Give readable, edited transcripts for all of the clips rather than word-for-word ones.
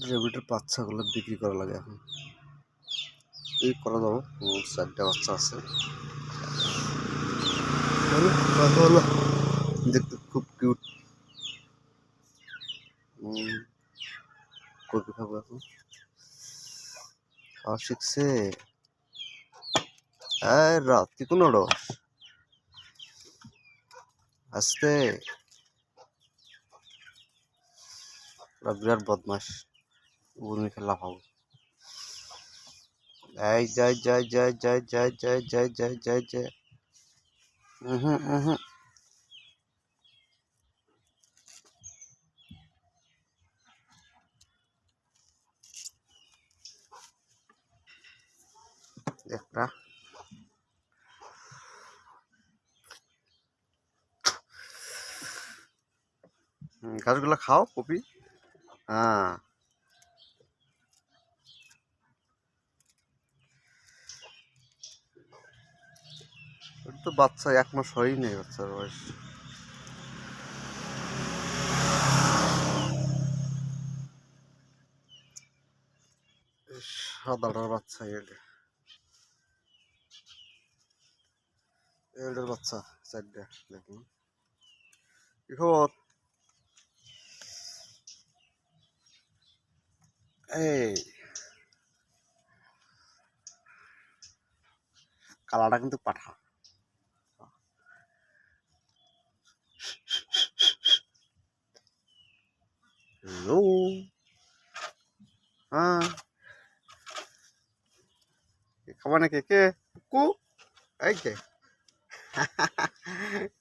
রেবিটের বাচ্চাগুলো বিক্রি করা লাগে এখন এই করা যাবো। 4টা বাচ্চা আছে, দেখতে খুব কিউট। কপি খাবো এখন, খাওয়া শিখছে। রাত্রি কোনো রস আসতে বিরাট বদমাস, উর্মি খেলা খাবো। এই যাই যাই যাই যাই যাই যাই যাই যাই যাই যাই। একটা গাছগুলো খাও কপি। হ্যাঁ তো বাচ্চা 1 মাস হয়ই নেই, বাচ্চার বয়স। সাদাটার বাচ্চা এদের বাচ্চা 4টা দেখুন। কি খবর? এই কালারটা কিন্তু পাঠা। হ্যালো, হ্যাঁ খাবার নাকি কে কু? এই যে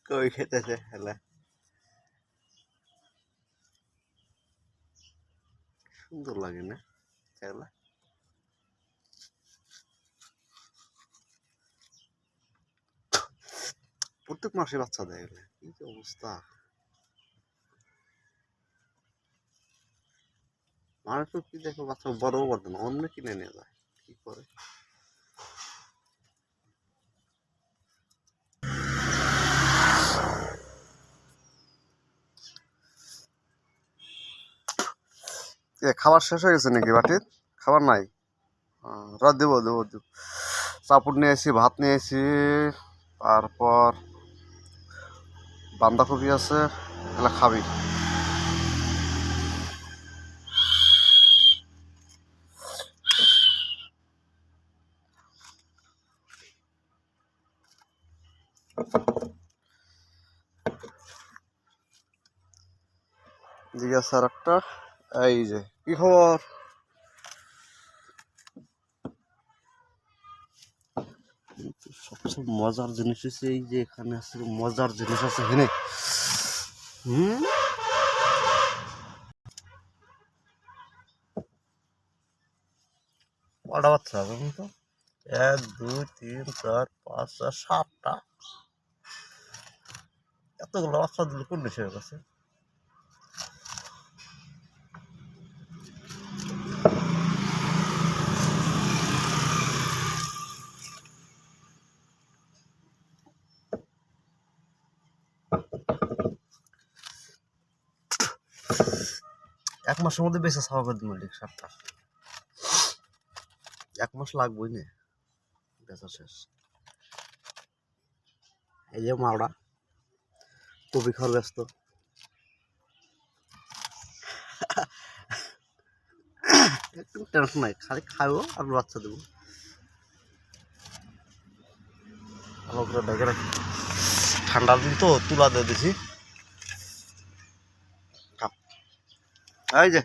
কই খেতেছে হেলা, সুন্দর লাগে না খেলা? প্রত্যেক মাসে বাচ্চা দেয় গেলে, কি যে অবস্থা। মানুষ তো কি দেখো বাচ্চা বড়ও করবে না, অন্য কিনে নিয়ে যায়, কি করে। খাবার শেষ হয়ে গেছে নাকি বাটির? খাবার নাই? রাত দেবো দেবো দেবো। চাপুর নিয়ে এসি, ভাত নিয়ে এসি, তারপর বাঁধাকপি আছে, এগুলা খাবি। জিজ্ঞাসা আর একটা। এই যে কি খবর? সবচেয়ে মজার জিনিস হচ্ছে এই যে এখানে আছে, মজার জিনিস আছে এখানে। কটা বাচ্চা হবে তো? 1 2 3 4 5 6 7টা। এতগুলো বাচ্চা দিলে কোন বিষয়ের কাছে? এক মাসের মধ্যে বেঁচে ছাওয়া করে দিন 7টা। 1 মাস লাগবেই না বেচা শেষ। এই যে মাওড়া কপি খাওয়ার ব্যস্ত। একটু টেনশন নাই, খালি খাবো আর বাচ্চা দেবো। ভালো করে ডেকে রাখি, ঠান্ডার দিন তো তুলা দিয়ে দিছি। এই যে